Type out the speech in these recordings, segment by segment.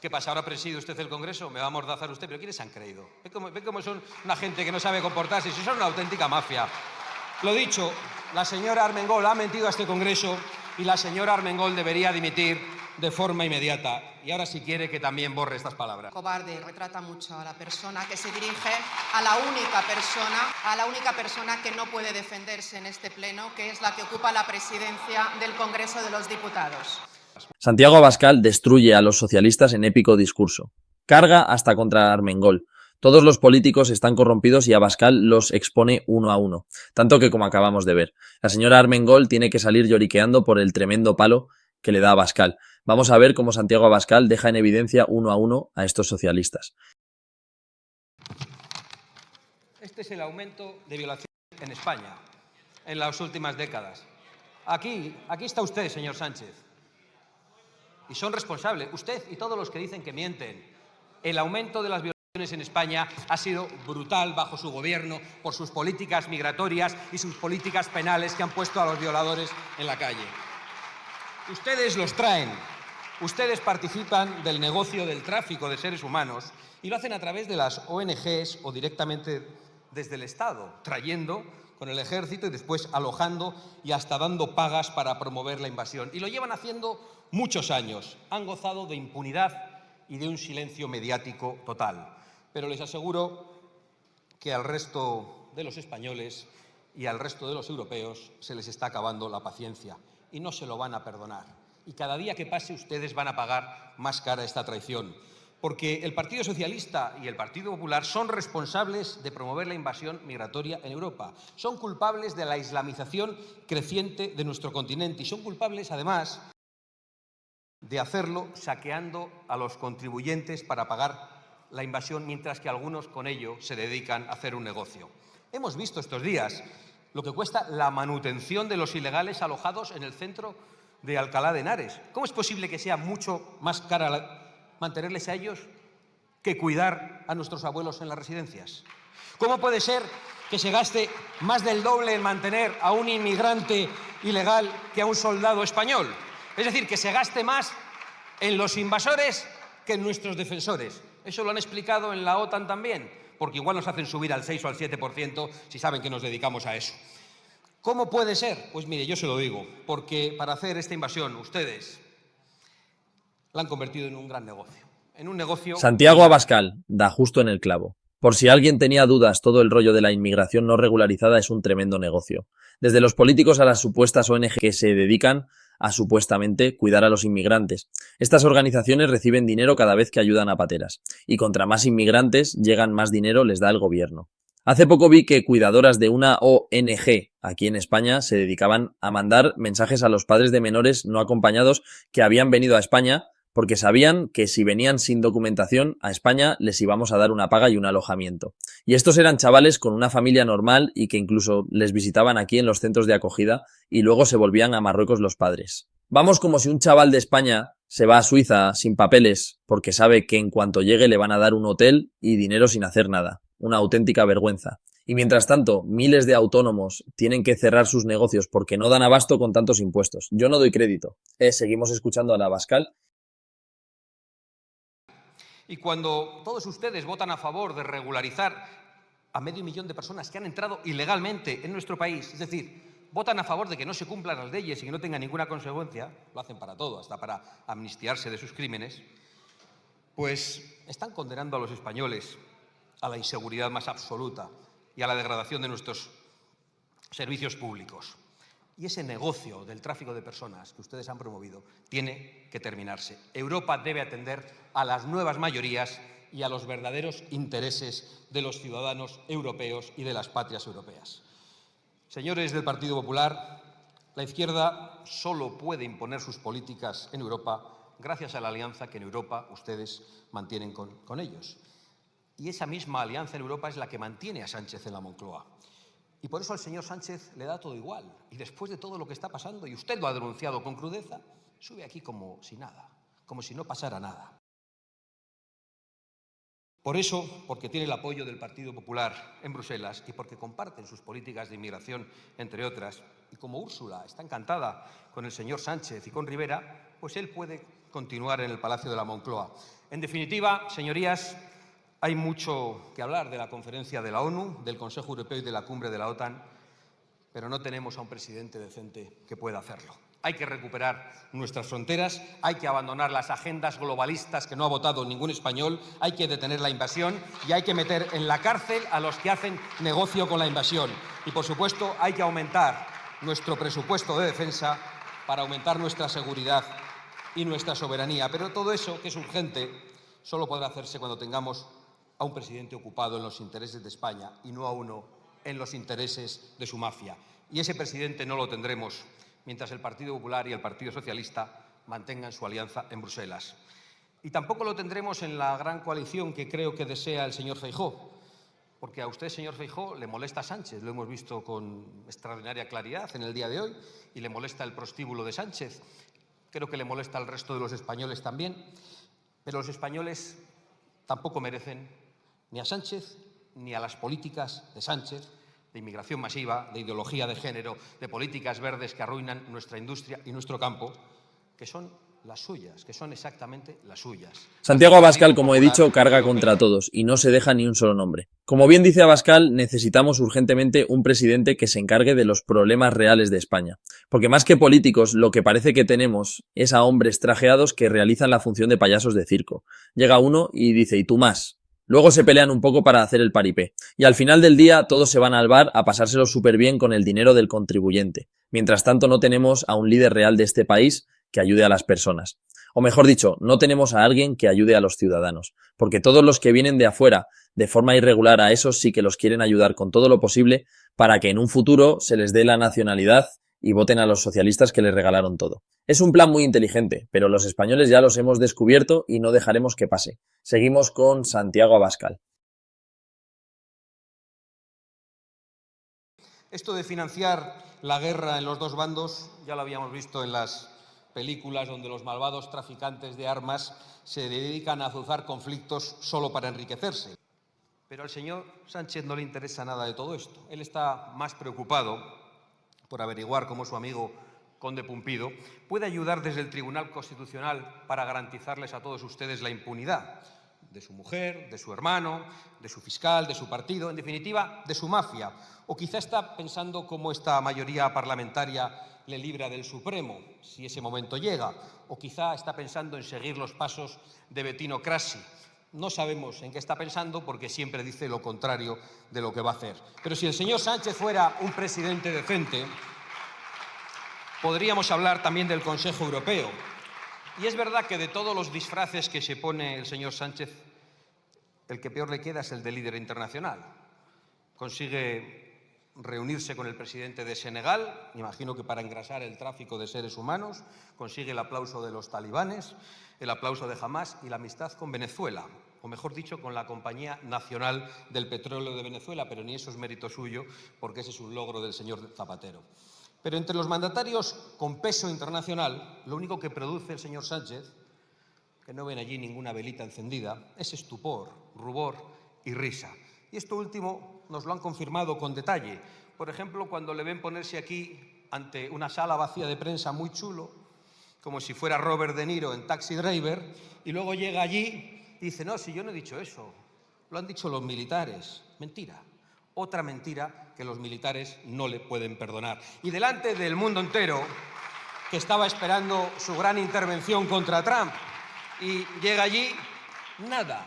¿Qué pasa? ¿Ahora preside usted el Congreso? ¿Me va a amordazar usted? ¿Pero quiénes se han creído? ¿Ve cómo son una gente que no sabe comportarse? Si son una auténtica mafia. Lo dicho, la señora Armengol ha mentido a este Congreso y la señora Armengol debería dimitir de forma inmediata. Y ahora, si quiere, que también borre estas palabras. Cobarde retrata mucho a la persona que se dirige a la única persona que no puede defenderse en este pleno, que es la que ocupa la presidencia del Congreso de los Diputados. Santiago Abascal destruye a los socialistas en épico discurso. Carga hasta contra Armengol. Todos los políticos están corrompidos y Abascal los expone uno a uno. Tanto que, como acabamos de ver, la señora Armengol tiene que salir lloriqueando por el tremendo palo que le da Abascal. Vamos a ver cómo Santiago Abascal deja en evidencia uno a uno a estos socialistas. Este es el aumento de violaciones en España en las últimas décadas. Aquí está usted, señor Sánchez. Y son responsables, usted y todos los que dicen que mienten. El aumento de las violaciones en España ha sido brutal bajo su gobierno por sus políticas migratorias y sus políticas penales que han puesto a los violadores en la calle. Ustedes los traen, ustedes participan del negocio del tráfico de seres humanos y lo hacen a través de las ONGs o directamente desde el Estado, trayendo con el ejército y después alojando y hasta dando pagas para promover la invasión. Y lo llevan haciendo muchos años. Han gozado de impunidad y de un silencio mediático total. Pero les aseguro que al resto de los españoles y al resto de los europeos se les está acabando la paciencia y no se lo van a perdonar. Y cada día que pase ustedes van a pagar más cara esta traición. Porque el Partido Socialista y el Partido Popular son responsables de promover la invasión migratoria en Europa. Son culpables de la islamización creciente de nuestro continente y son culpables, además, de hacerlo saqueando a los contribuyentes para pagar la invasión, mientras que algunos con ello se dedican a hacer un negocio. Hemos visto estos días lo que cuesta la manutención de los ilegales alojados en el centro de Alcalá de Henares. ¿Cómo es posible que sea mucho más cara mantenerles a ellos que cuidar a nuestros abuelos en las residencias? ¿Cómo puede ser que se gaste más del doble en mantener a un inmigrante ilegal que a un soldado español? Es decir, que se gaste más en los invasores que en nuestros defensores. Eso lo han explicado en la OTAN también, porque igual nos hacen subir al 6 o al 7% si saben que nos dedicamos a eso. ¿Cómo puede ser? Pues mire, yo se lo digo, porque para hacer esta invasión ustedes la han convertido en un gran negocio. En un negocio... Santiago Abascal da justo en el clavo. Por si alguien tenía dudas, todo el rollo de la inmigración no regularizada es un tremendo negocio. Desde los políticos a las supuestas ONG que se dedican a supuestamente cuidar a los inmigrantes. Estas organizaciones reciben dinero cada vez que ayudan a pateras. Y contra más inmigrantes llegan, más dinero les da el gobierno. Hace poco vi que cuidadoras de una ONG aquí en España se dedicaban a mandar mensajes a los padres de menores no acompañados que habían venido a España porque sabían que si venían sin documentación a España les íbamos a dar una paga y un alojamiento. Y estos eran chavales con una familia normal y que incluso les visitaban aquí en los centros de acogida y luego se volvían a Marruecos los padres. Vamos como si un chaval de España se va a Suiza sin papeles porque sabe que en cuanto llegue le van a dar un hotel y dinero sin hacer nada. Una auténtica vergüenza. Y mientras tanto, miles de autónomos tienen que cerrar sus negocios porque no dan abasto con tantos impuestos. Yo no doy crédito. Seguimos escuchando a la Abascal. Y cuando todos ustedes votan a favor de regularizar a 500.000 de personas que han entrado ilegalmente en nuestro país, es decir, votan a favor de que no se cumplan las leyes y que no tengan ninguna consecuencia, lo hacen para todo, hasta para amnistiarse de sus crímenes, pues están condenando a los españoles a la inseguridad más absoluta y a la degradación de nuestros servicios públicos. Y ese negocio del tráfico de personas que ustedes han promovido tiene que terminarse. Europa debe atender a las nuevas mayorías y a los verdaderos intereses de los ciudadanos europeos y de las patrias europeas. Señores del Partido Popular, la izquierda solo puede imponer sus políticas en Europa gracias a la alianza que en Europa ustedes mantienen con ellos. Y esa misma alianza en Europa es la que mantiene a Sánchez en la Moncloa. Y por eso al señor Sánchez le da todo igual. Y después de todo lo que está pasando, y usted lo ha denunciado con crudeza, sube aquí como si nada, como si no pasara nada. Por eso, porque tiene el apoyo del Partido Popular en Bruselas y porque comparten sus políticas de inmigración, entre otras, y como Úrsula está encantada con el señor Sánchez y con Rivera, pues él puede continuar en el Palacio de la Moncloa. En definitiva, señorías, hay mucho que hablar de la conferencia de la ONU, del Consejo Europeo y de la cumbre de la OTAN, pero no tenemos a un presidente decente que pueda hacerlo. Hay que recuperar nuestras fronteras, hay que abandonar las agendas globalistas que no ha votado ningún español, hay que detener la invasión y hay que meter en la cárcel a los que hacen negocio con la invasión. Y, por supuesto, hay que aumentar nuestro presupuesto de defensa para aumentar nuestra seguridad y nuestra soberanía. Pero todo eso, que es urgente, solo podrá hacerse cuando tengamos a un presidente ocupado en los intereses de España y no a uno en los intereses de su mafia. Y ese presidente no lo tendremos mientras el Partido Popular y el Partido Socialista mantengan su alianza en Bruselas. Y tampoco lo tendremos en la gran coalición que creo que desea el señor Feijóo, porque a usted, señor Feijóo, le molesta Sánchez, lo hemos visto con extraordinaria claridad en el día de hoy, y le molesta el prostíbulo de Sánchez. Creo que le molesta al resto de los españoles también, pero los españoles tampoco merecen ni a Sánchez ni a las políticas de Sánchez, de inmigración masiva, de ideología de género, de políticas verdes que arruinan nuestra industria y nuestro campo, que son las suyas, que son exactamente las suyas. Santiago Abascal, como he dicho, carga contra todos y no se deja ni un solo nombre. Como bien dice Abascal, necesitamos urgentemente un presidente que se encargue de los problemas reales de España. Porque más que políticos, lo que parece que tenemos es a hombres trajeados que realizan la función de payasos de circo. Llega uno y dice, ¿y tú más? Luego se pelean un poco para hacer el paripé. Y al final del día todos se van al bar a pasárselo súper bien con el dinero del contribuyente. Mientras tanto no tenemos a un líder real de este país que ayude a las personas. O mejor dicho, no tenemos a alguien que ayude a los ciudadanos. Porque todos los que vienen de afuera de forma irregular, a esos sí que los quieren ayudar con todo lo posible para que en un futuro se les dé la nacionalidad y voten a los socialistas que les regalaron todo. Es un plan muy inteligente, pero los españoles ya los hemos descubierto y no dejaremos que pase. Seguimos con Santiago Abascal. Esto de financiar la guerra en los dos bandos ya lo habíamos visto en las películas donde los malvados traficantes de armas se dedican a azuzar conflictos solo para enriquecerse. Pero al señor Sánchez no le interesa nada de todo esto. Él está más preocupado por averiguar cómo su amigo Conde Pumpido puede ayudar desde el Tribunal Constitucional para garantizarles a todos ustedes la impunidad de su mujer, de su hermano, de su fiscal, de su partido, en definitiva, de su mafia. O quizá está pensando cómo esta mayoría parlamentaria le libra del Supremo, si ese momento llega. O quizá está pensando en seguir los pasos de Bettino Craxi. No sabemos en qué está pensando porque siempre dice lo contrario de lo que va a hacer. Pero si el señor Sánchez fuera un presidente decente, podríamos hablar también del Consejo Europeo. Y es verdad que de todos los disfraces que se pone el señor Sánchez, el que peor le queda es el de líder internacional. Consigue reunirse con el presidente de Senegal, imagino que para engrasar el tráfico de seres humanos, consigue el aplauso de los talibanes, el aplauso de Hamás y la amistad con Venezuela, o mejor dicho, con la Compañía Nacional del Petróleo de Venezuela, pero ni eso es mérito suyo, porque ese es un logro del señor Zapatero. Pero entre los mandatarios con peso internacional, lo único que produce el señor Sánchez, que no ven allí ninguna velita encendida, es estupor, rubor y risa. Y esto último nos lo han confirmado con detalle. Por ejemplo, cuando le ven ponerse aquí ante una sala vacía de prensa muy chulo, como si fuera Robert De Niro en Taxi Driver, y luego llega allí y dice, no, si yo no he dicho eso, lo han dicho los militares. Mentira. Otra mentira que los militares no le pueden perdonar. Y delante del mundo entero, que estaba esperando su gran intervención contra Trump, y llega allí, nada,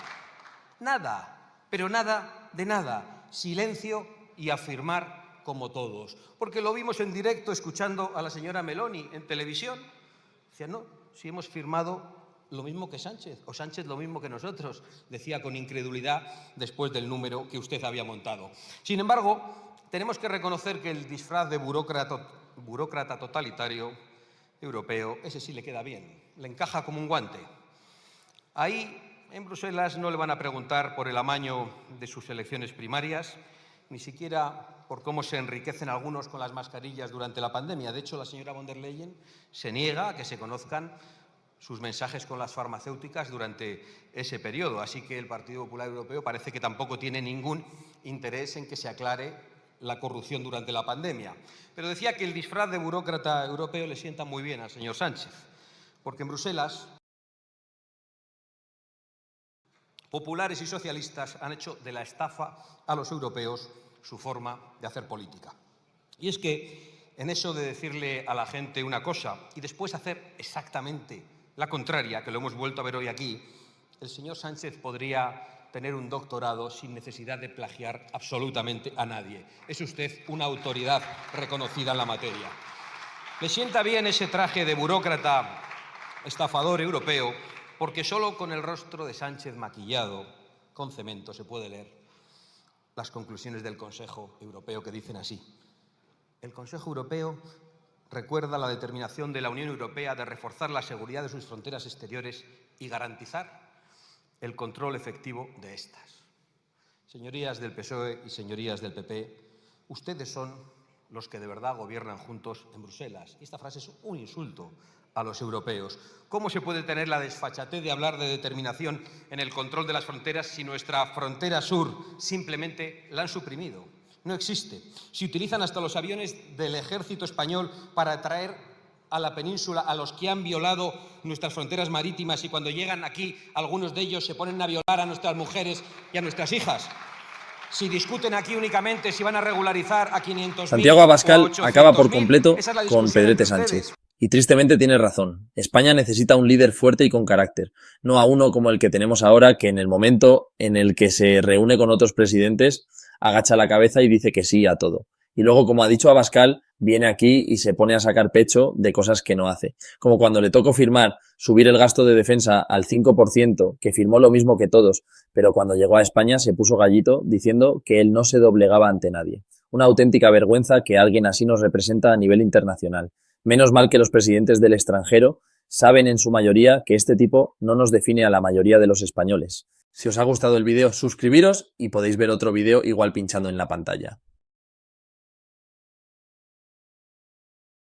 pero nada de nada. Silencio y afirmar como todos. Porque lo vimos en directo escuchando a la señora Meloni en televisión. Decía, no, si hemos firmado lo mismo que Sánchez, o Sánchez lo mismo que nosotros, decía con incredulidad después del número que usted había montado. Sin embargo, tenemos que reconocer que el disfraz de burócrata totalitario europeo, ese sí le queda bien, le encaja como un guante. Ahí, en Bruselas, no le van a preguntar por el amaño de sus elecciones primarias, ni siquiera por cómo se enriquecen algunos con las mascarillas durante la pandemia. De hecho, la señora von der Leyen se niega a que se conozcan sus mensajes con las farmacéuticas durante ese periodo. Así que el Partido Popular Europeo parece que tampoco tiene ningún interés en que se aclare la corrupción durante la pandemia. Pero decía que el disfraz de burócrata europeo le sienta muy bien al señor Sánchez, porque en Bruselas populares y socialistas han hecho de la estafa a los europeos su forma de hacer política. Y es que en eso de decirle a la gente una cosa y después hacer exactamente la contraria, que lo hemos vuelto a ver hoy aquí, el señor Sánchez podría tener un doctorado sin necesidad de plagiar absolutamente a nadie. Es usted una autoridad reconocida en la materia. Le sienta bien ese traje de burócrata estafador europeo, porque solo con el rostro de Sánchez maquillado con cemento se puede leer las conclusiones del Consejo Europeo, que dicen así: el Consejo Europeo recuerda la determinación de la Unión Europea de reforzar la seguridad de sus fronteras exteriores y garantizar el control efectivo de estas. Señorías del PSOE y señorías del PP, ustedes son los que de verdad gobiernan juntos en Bruselas. Y esta frase es un insulto a los europeos. ¿Cómo se puede tener la desfachatez de hablar de determinación en el control de las fronteras si nuestra frontera sur simplemente la han suprimido? No existe. Si utilizan hasta los aviones del ejército español para atraer a la península a los que han violado nuestras fronteras marítimas, y cuando llegan aquí algunos de ellos se ponen a violar a nuestras mujeres y a nuestras hijas. Si discuten aquí únicamente si van a regularizar a 500.000 Santiago Abascal acaba por completo con Pedrete Sánchez. Sánchez. Y tristemente tiene razón. España necesita un líder fuerte y con carácter, no a uno como el que tenemos ahora, que en el momento en el que se reúne con otros presidentes agacha la cabeza y dice que sí a todo. Y luego, como ha dicho Abascal, viene aquí y se pone a sacar pecho de cosas que no hace. Como cuando le tocó firmar subir el gasto de defensa al 5%, que firmó lo mismo que todos, pero cuando llegó a España se puso gallito diciendo que él no se doblegaba ante nadie. Una auténtica vergüenza que alguien así nos representa a nivel internacional. Menos mal que los presidentes del extranjero saben en su mayoría que este tipo no nos define a la mayoría de los españoles. Si os ha gustado el vídeo, suscribiros y podéis ver otro vídeo igual pinchando en la pantalla.